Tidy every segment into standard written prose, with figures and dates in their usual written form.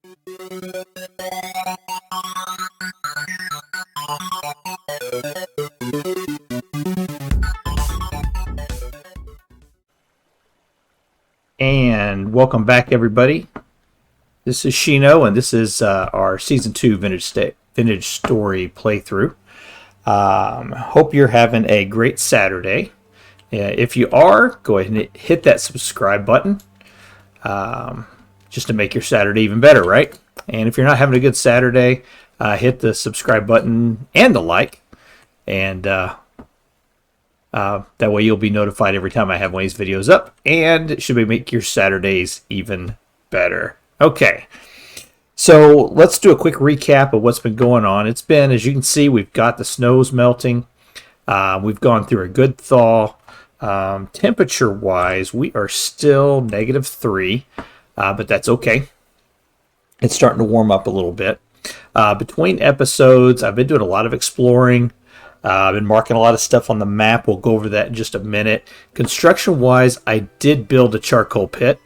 And welcome back, everybody. This is Shino, and this is our Season 2 Vintage Story playthrough. Hope you're having a great Saturday. If you are, go ahead and hit that subscribe button just to make your Saturday even better, right? And if you're not having a good Saturday, hit the subscribe button and the like, and that way you'll be notified every time I have one of these videos up, and it should make your Saturdays even better. Okay, so let's do a quick recap of what's been going on. It's been, as you can see, we've got the snows melting. We've gone through a good thaw. Temperature-wise, we are still -3, but that's okay. It's starting to warm up a little bit. Between episodes, I've been doing a lot of exploring. I've been marking a lot of stuff on the map. We'll go over that in just a minute. Construction-wise, I did build a charcoal pit.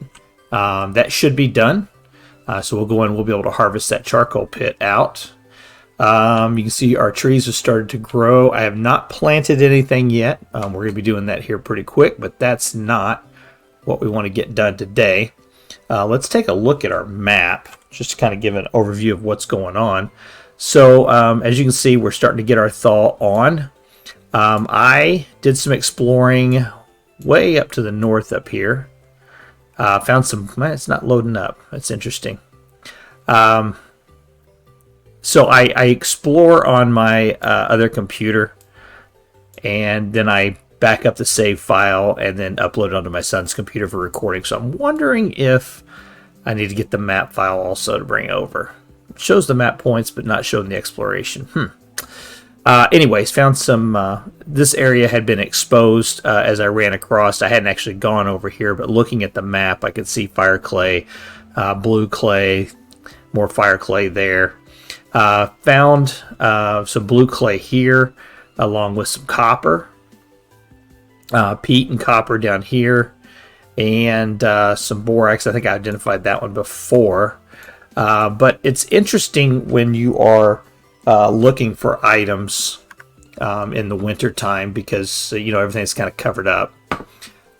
That should be done. So we'll go in, we'll be able to harvest that charcoal pit out. You can see our trees have started to grow. I have not planted anything yet. We're going to be doing that here pretty quick, but that's not what we want to get done today. Let's take a look at our map, just to kind of give an overview of what's going on. So, as you can see, we're starting to get our thaw on. I did some exploring way up to the north up here. Found some, it's not loading up. That's interesting. So I explore on my other computer, and then I back up the save file and then upload it onto my son's computer for recording. So I'm wondering if I need to get the map file also to bring over. It shows the map points, but not showing the exploration. Anyways, found some, this area had been exposed as I ran across. I hadn't actually gone over here, but looking at the map, I could see fire clay, blue clay, more fire clay there. Found some blue clay here, along with some copper, peat and copper down here, and some borax. I think I identified that one before. But it's interesting when you are looking for items in the winter time, because everything's kind of covered up.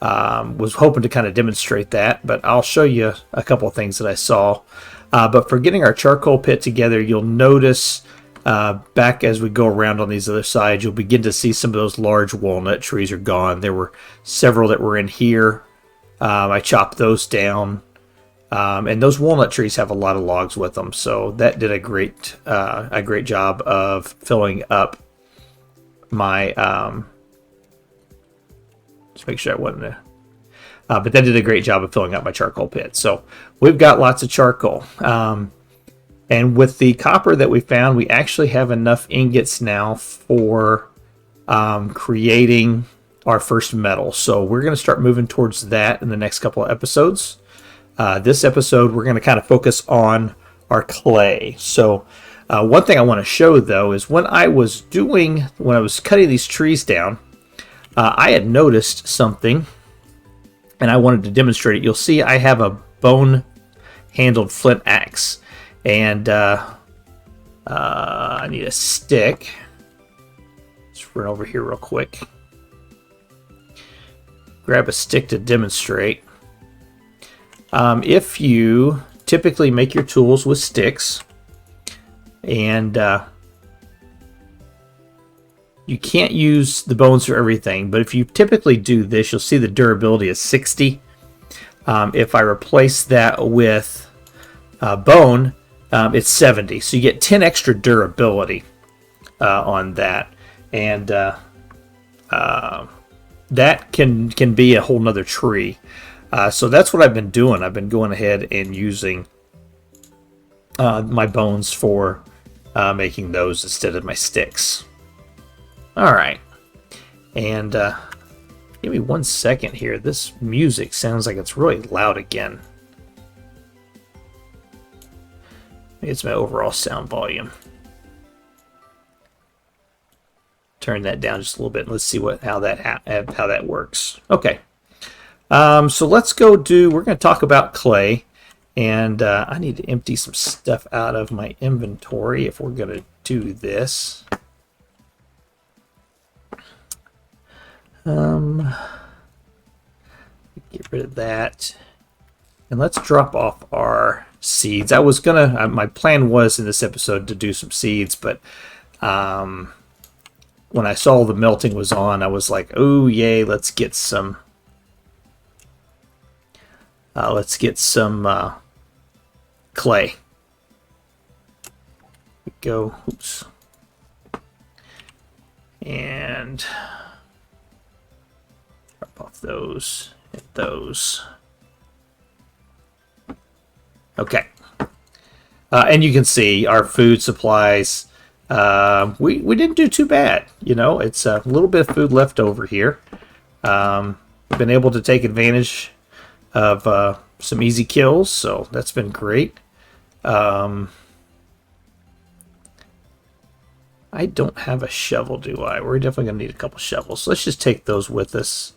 Was hoping to kind of demonstrate that, but I'll show you a couple of things that I saw. But for getting our charcoal pit together, you'll notice back as we go around on these other sides, you'll begin to see some of those large walnut trees are gone. There were several that were in here. I chopped those down. And those walnut trees have a lot of logs with them, so that did a great job of filling up my. Just make sure I wasn't there. But that did a great job of filling up my charcoal pit. So we've got lots of charcoal, and with the copper that we found, we actually have enough ingots now for creating our first metal. So we're going to start moving towards that in the next couple of episodes. This episode, we're going to kind of focus on our clay. So one thing I want to show, though, is when I was cutting these trees down, I had noticed something, and I wanted to demonstrate it. You'll see I have a bone-handled flint axe, and I need a stick. Let's run over here real quick. Grab a stick to demonstrate. If you typically make your tools with sticks, and you can't use the bones for everything, but if you typically do this, you'll see the durability is 60. If I replace that with bone, it's 70. So you get 10 extra durability on that, and that can be a whole nother tree. So that's what I've been doing. I've been going ahead and using my bones for making those instead of my sticks. All right. And give me 1 second here. This music sounds like it's really loud again. Maybe it's my overall sound volume. Turn that down just a little bit. Let's see how that works. Okay. So let's go we're going to talk about clay. And I need to empty some stuff out of my inventory if we're going to do this. Get rid of that. And let's drop off our seeds. I was going to, my plan was in this episode to do some seeds, but when I saw the melting was on, I was like, oh, yay, let's get some clay. Here we go. Oops. And drop off those and those. Okay. And you can see our food supplies. We didn't do too bad. You know, it's a little bit of food left over here. Been able to take advantage of some easy kills, so that's been great. I don't have a shovel, do I? We're definitely going to need a couple shovels. So let's just take those with us.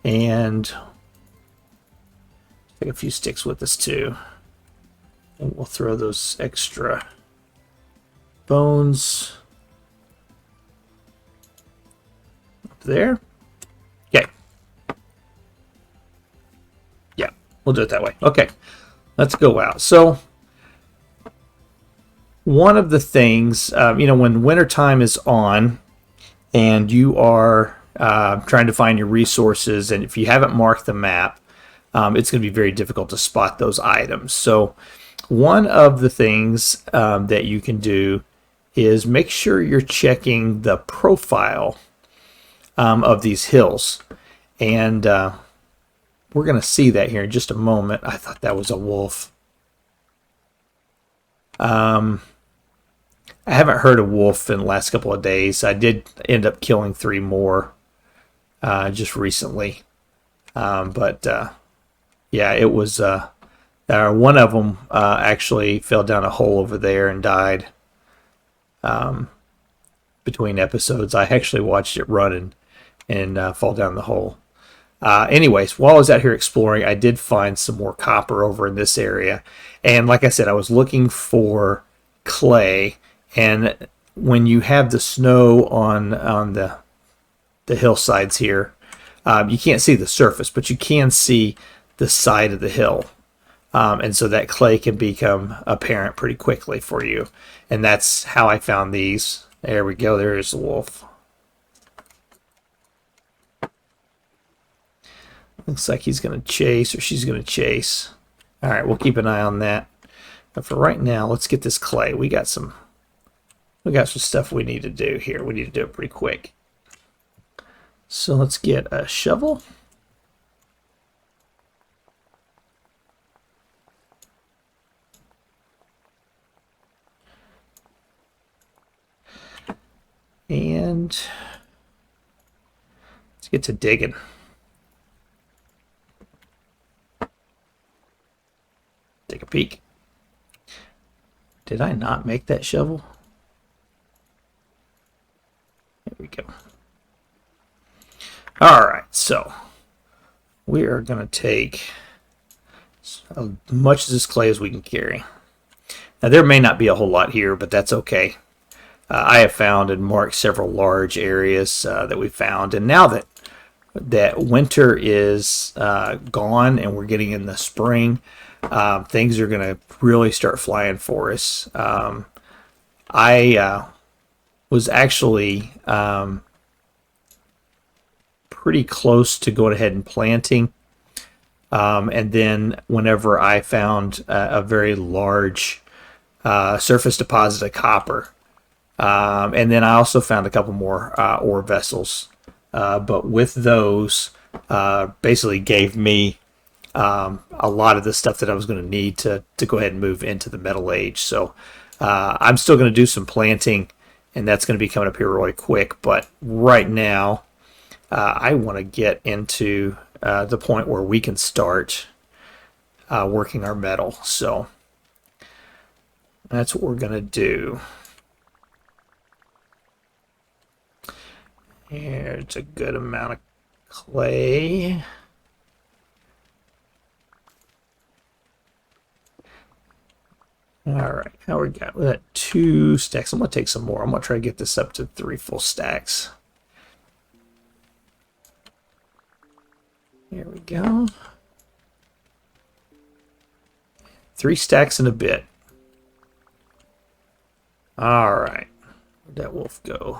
And take a few sticks with us, too. And we'll throw those extra bones up there. Okay. Yeah, we'll do it that way. Okay, let's go out. So one of the things, you know, when wintertime is on and you are trying to find your resources, and if you haven't marked the map, it's going to be very difficult to spot those items. So one of the things that you can do is make sure you're checking the profile of these hills. And we're going to see that here in just a moment. I thought that was a wolf. I haven't heard a wolf in the last couple of days. I did end up killing 3 more just recently. But yeah, it was... one of them actually fell down a hole over there and died. Between episodes, I actually watched it run and fall down the hole. Anyways, while I was out here exploring, I did find some more copper over in this area. And like I said, I was looking for clay. And when you have the snow on the hillsides here, you can't see the surface, but you can see the side of the hill. And so that clay can become apparent pretty quickly for you. And that's how I found these. There we go. There is the wolf. Looks like he's going to chase, or she's going to chase. All right, we'll keep an eye on that. But for right now, let's get this clay. We got some stuff we need to do here. We need to do it pretty quick. So let's get a shovel. And let's get to digging. Take a peek. Did I not make that shovel? There we go. All right, so we are going to take as much of this clay as we can carry. Now, there may not be a whole lot here, but that's okay. I have found and marked several large areas that we found, and now that winter is gone and we're getting in the spring, things are going to really start flying for us. I was actually pretty close to going ahead and planting, and then whenever I found a very large surface deposit of copper, and then I also found a couple more ore vessels, but with those basically gave me a lot of the stuff that I was going to need to go ahead and move into the metal age. So I'm still going to do some planting, and that's going to be coming up here really quick. But right now, I want to get into the point where we can start working our metal. So that's what we're going to do. Here's a good amount of clay. All right, how we got? We got 2 stacks. I'm gonna take some more. I'm gonna try to get this up to 3 full stacks. Here we go. 3 stacks and a bit. All right, where'd that wolf go?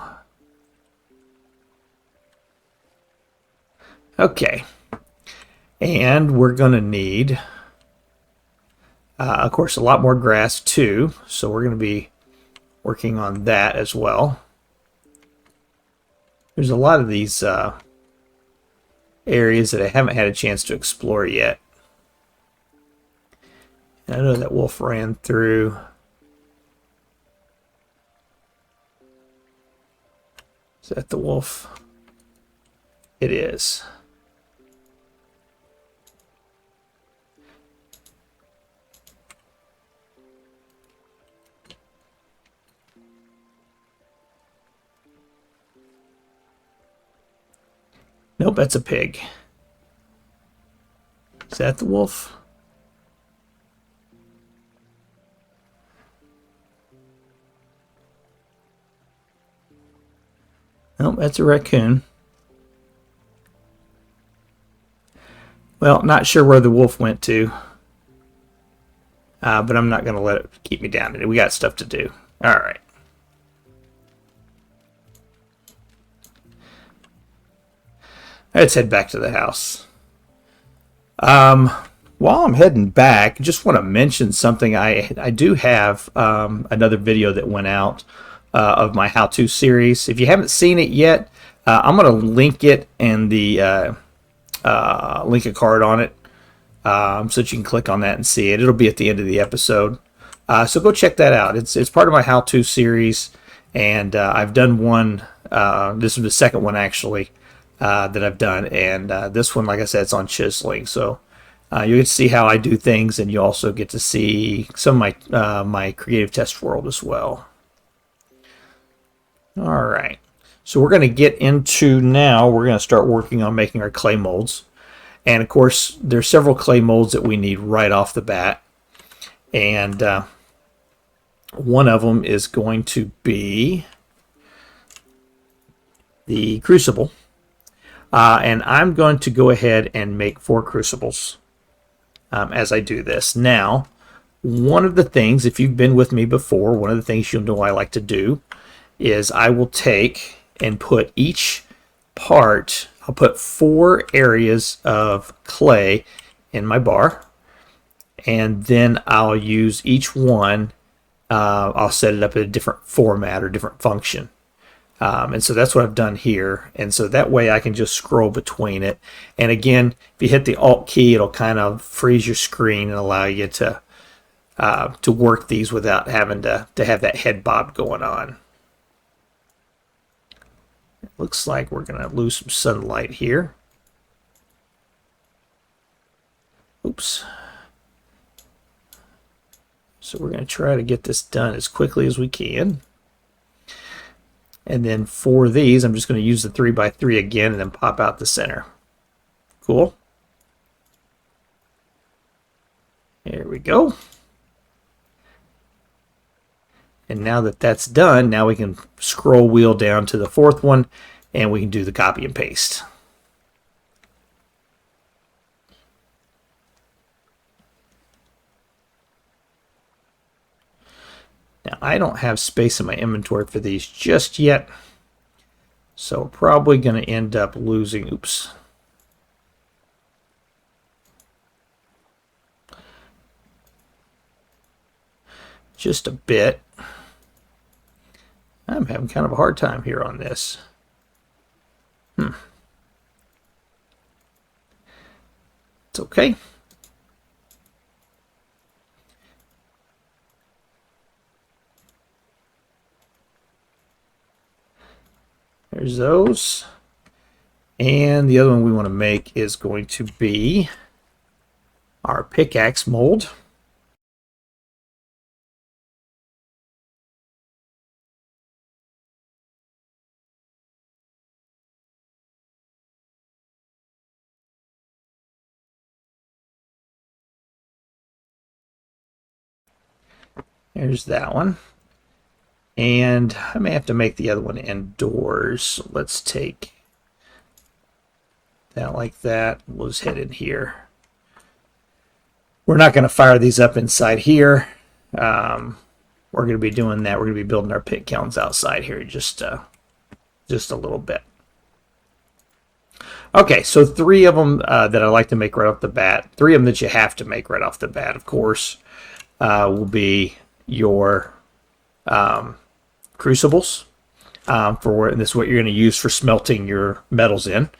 Okay, and we're gonna need, of course, a lot more grass too. So we're gonna be working on that as well. There's a lot of these areas that I haven't had a chance to explore yet. And I know that wolf ran through. Is that the wolf? It is. Nope, that's a pig. Is that the wolf? Nope, that's a raccoon. Well, not sure where the wolf went to. But I'm not going to let it keep me down. We got stuff to do. All right. Let's head back to the house. While I'm heading back, just want to mention something. I do have another video that went out of my how-to series. If you haven't seen it yet, I'm going to link it and the link a card on it so that you can click on that and see it. It'll be at the end of the episode. So go check that out. It's part of my how-to series, and I've done one. This is the second one actually that I've done, and this one, like I said, it's on chiseling. So you get to see how I do things, and you also get to see some of my creative test world as well. All right. So we're going to get into now. We're going to start working on making our clay molds. And of course, there's several clay molds that we need right off the bat. And one of them is going to be the crucible. And I'm going to go ahead and make 4 crucibles as I do this. Now, one of the things, if you've been with me before, one of the things you'll know I like to do is I will take and put each part, I'll put 4 areas of clay in my bar, and then I'll use each one, I'll set it up in a different format or different function. And so that's what I've done here. And so that way I can just scroll between it. And again, if you hit the Alt key, it'll kind of freeze your screen and allow you to work these without having to have that head bob going on. It looks like we're going to lose some sunlight here. Oops. So we're going to try to get this done as quickly as we can. And then for these, I'm just going to use the 3x3 again and then pop out the center. Cool. There we go. And now that that's done, now we can scroll wheel down to the 4th one, and we can do the copy and paste. Now, I don't have space in my inventory for these just yet, so we're probably going to end up losing, oops. Just a bit. I'm having kind of a hard time here on this. It's okay. There's those. And the other one we want to make is going to be our pickaxe mold. There's that one. And I may have to make the other one indoors. So let's take that like that. We'll just head in here. We're not going to fire these up inside here. We're going to be doing that. We're going to be building our pit kilns outside here just a little bit. Okay, so 3 of them that I like to make right off the bat. 3 of them that you have to make right off the bat, of course, will be your crucibles. And this is what you're going to use for smelting your metals in.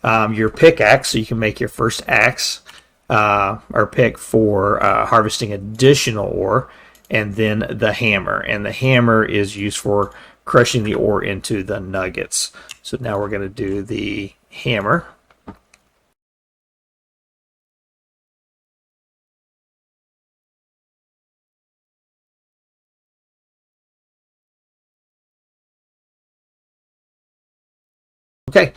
Your pickaxe, so you can make your first axe or pick for harvesting additional ore, and then the hammer. And the hammer is used for crushing the ore into the nuggets. So now we're going to do the hammer. Okay,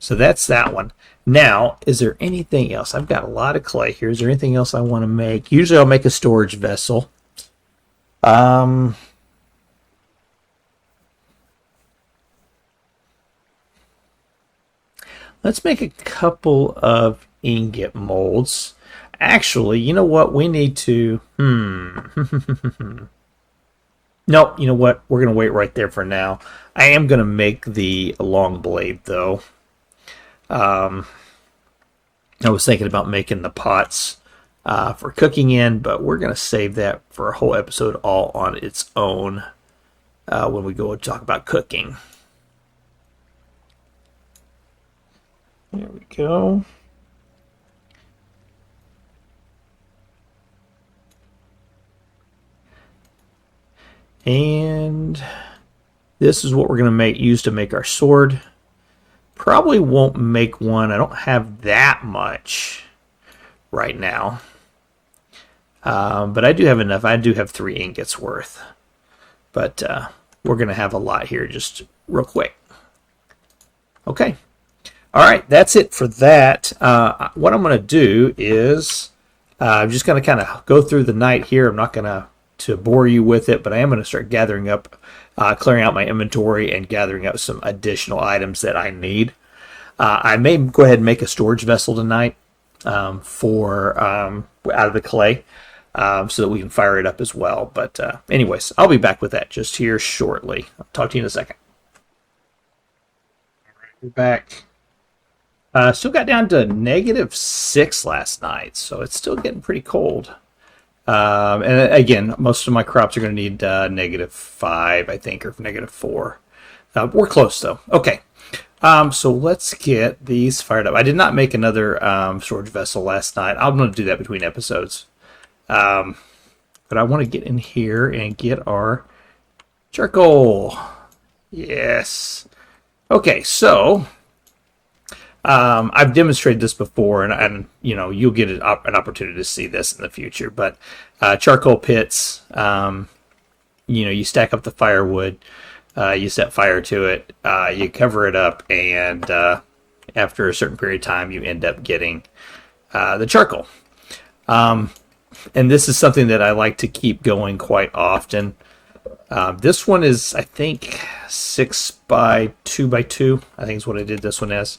so that's that one. Now, is there anything else? I've got a lot of clay here. Is there anything else I want to make? Usually I'll make a storage vessel. Let's make a couple of ingot molds. Actually, you know what? We need to... Nope, you know what? We're going to wait right there for now. I am going to make the long blade, though. I was thinking about making the pots for cooking in, but we're going to save that for a whole episode all on its own when we go and talk about cooking. There we go. And this is what we're going to use to make our sword. Probably won't make one. I don't have that much right now. But I do have enough. I do have 3 ingots worth. But we're going to have a lot here just real quick. Okay. All right. That's it for that. What I'm going to do is I'm just going to kind of go through the night here. I'm not going to bore you with it, but I am going to start gathering up, clearing out my inventory and gathering up some additional items that I need. I may go ahead and make a storage vessel tonight for out of the clay so that we can fire it up as well. But anyways, I'll be back with that just here shortly. I'll talk to you in a second. All right, we're back. Still got down to -6 last night, so it's still getting pretty cold. And again, most of my crops are going to need -5, I think, or -4. We're close, though. Okay. So let's get these fired up. I did not make another storage vessel last night. I'm going to do that between episodes. But I want to get in here and get our charcoal. Yes. Okay, so... I've demonstrated this before, and you know, you'll get an opportunity to see this in the future. But charcoal pits, you know, you stack up the firewood, you set fire to it, you cover it up, and after a certain period of time, you end up getting the charcoal. And this is something that I like to keep going quite often. This one is, I think, 6 by 2 by 2. I think is what I did this one as.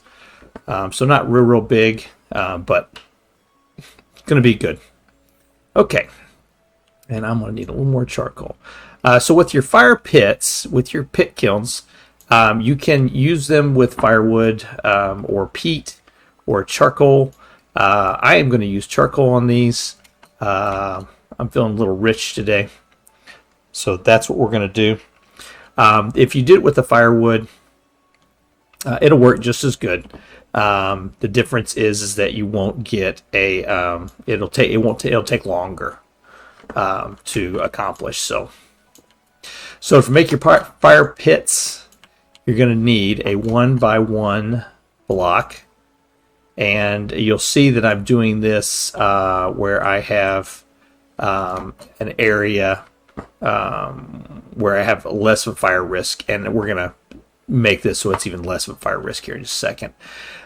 So not real big, but it's going to be good. Okay. And I'm going to need a little more charcoal. So with your fire pits, with your pit kilns, you can use them with firewood or peat or charcoal. I am going to use charcoal on these. I'm feeling a little rich today. So that's what we're going to do. If you did it with the firewood, it'll work just as good. The difference is that you won't get a it'll take longer to accomplish. So to make your fire pits, you're going to need a 1 by 1 block, and you'll see that I'm doing this where I have an area where I have less of a fire risk, and we're going to make this so it's even less of a fire risk here in just a second.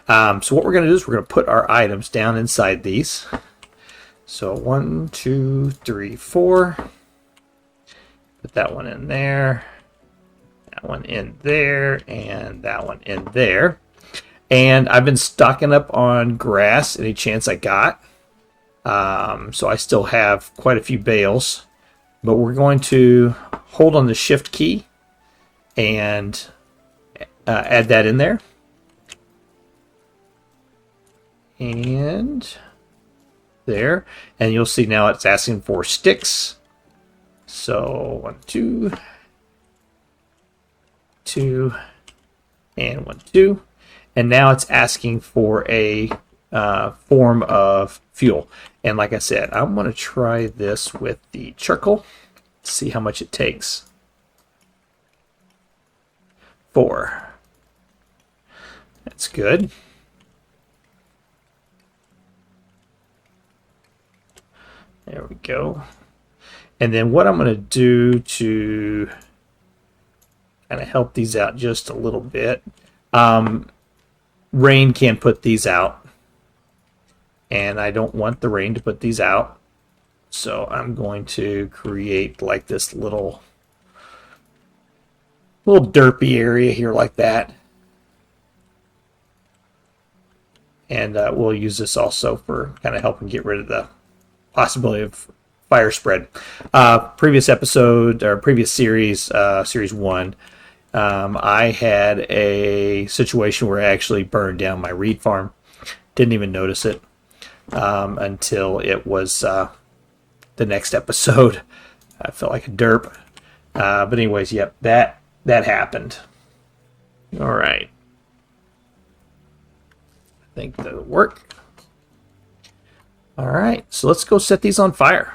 So what we're going to do is we're going to put our items down inside these. So 1, 2, 3, 4. Put that one in there, that one in there, and that one in there. And I've been stocking up on grass any chance I got. So I still have quite a few bales. But we're going to hold on the shift key and add that in there. And there. And you'll see now it's asking for sticks. So 1, 2, 2, and 1, 2. And now it's asking for a form of fuel. And like I said, I'm going to try this with the charcoal. See how much it takes. 4. That's good. There we go. And then what I'm going to do to kind of help these out just a little bit. Rain can put these out. And I don't want the rain to put these out. So I'm going to create like this little derpy area here like that. And we'll use this also for kind of helping get rid of the possibility of fire spread. Previous episode, or previous series, series 1, I had a situation where I actually burned down my reed farm. Didn't even notice it until it was the next episode. I felt like a derp. But anyways, yep, that happened. All right. I think that'll work. All right, so let's go set these on fire.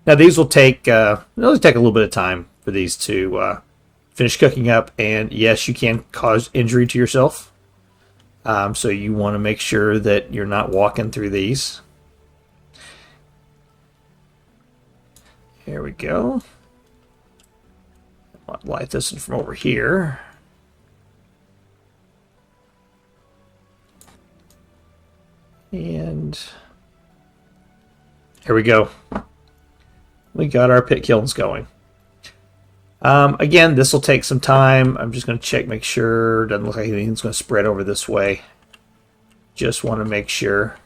Now these will take a little bit of time for these to finish cooking up, and yes, you can cause injury to yourself. So you want to make sure that you're not walking through these. Here we go. I'll light this one from over here. And here we go. We got our pit kilns going. Again, this will take some time. I'm just going to check, make sure. Doesn't look like anything's going to spread over this way. Just want to make sure.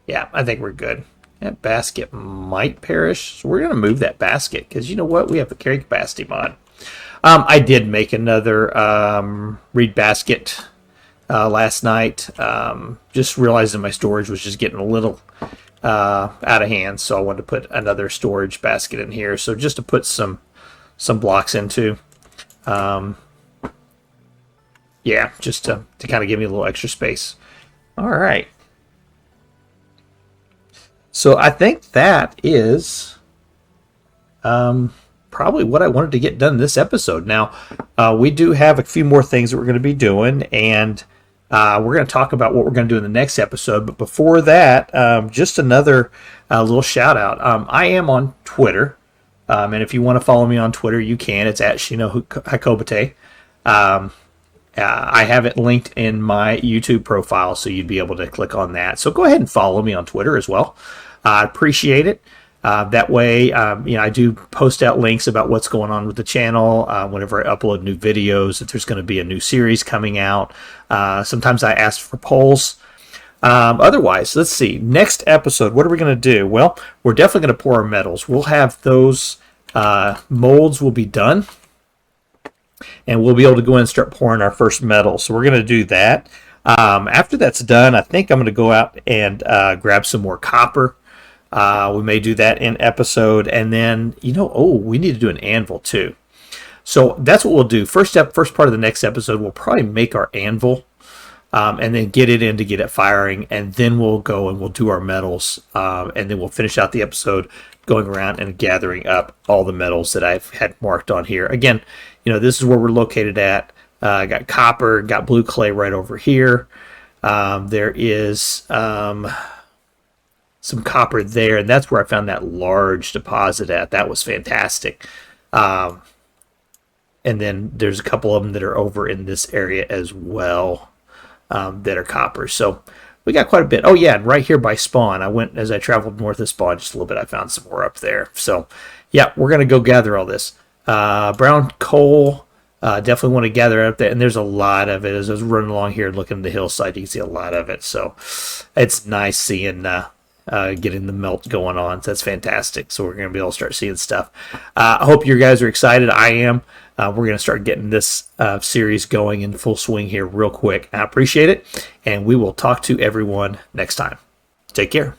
Yeah, I think we're good. That basket might perish, so we're going to move that basket because you know what? We have a carry capacity mod. I did make another reed basket last night. Just realizing my storage was just getting a little out of hand, so I wanted to put another storage basket in here. So just to put some blocks into. Yeah, just to kind of give me a little extra space. All right. So I think that is probably what I wanted to get done this episode. Now, we do have a few more things that we're going to be doing, and we're going to talk about what we're going to do in the next episode. But before that, just another little shout out. I am on Twitter. And if you want to follow me on Twitter, you can. It's at Shino Hakobi-te. I have it linked in my YouTube profile, so you'd be able to click on that. So go ahead and follow me on Twitter as well. I appreciate it. That way, I do post out links about what's going on with the channel whenever I upload new videos, if there's going to be a new series coming out. Sometimes I ask for polls. Otherwise, let's see. Next episode, what are we going to do? Well, we're definitely going to pour our metals. We'll have those molds will be done, and we'll be able to go in and start pouring our first metal. So we're going to do that. After that's done, I think I'm going to go out and grab some more copper. We may do that in episode, and then we need to do an anvil too. So that's what we'll do. First part of the next episode, we'll probably make our anvil. And then get it in to get it firing, and then we'll go and we'll do our metals, and then we'll finish out the episode going around and gathering up all the metals that I've had marked on here. Again, this is where we're located at. I got copper, got blue clay right over here. There is some copper there, and that's where I found that large deposit at. That was fantastic. And then there's a couple of them that are over in this area as well. That are copper. So we got quite a bit. Oh yeah, and right here by spawn, as I traveled north of spawn just a little bit, I found some more up there. So yeah, we're going to go gather all this. Brown coal, definitely want to gather up there. And there's a lot of it. As I was running along here and looking at the hillside, you can see a lot of it. So it's nice seeing getting the melt going on. So that's fantastic. So we're going to be able to start seeing stuff. I hope you guys are excited. I am. We're going to start getting this series going in full swing here real quick. I appreciate it. And we will talk to everyone next time. Take care.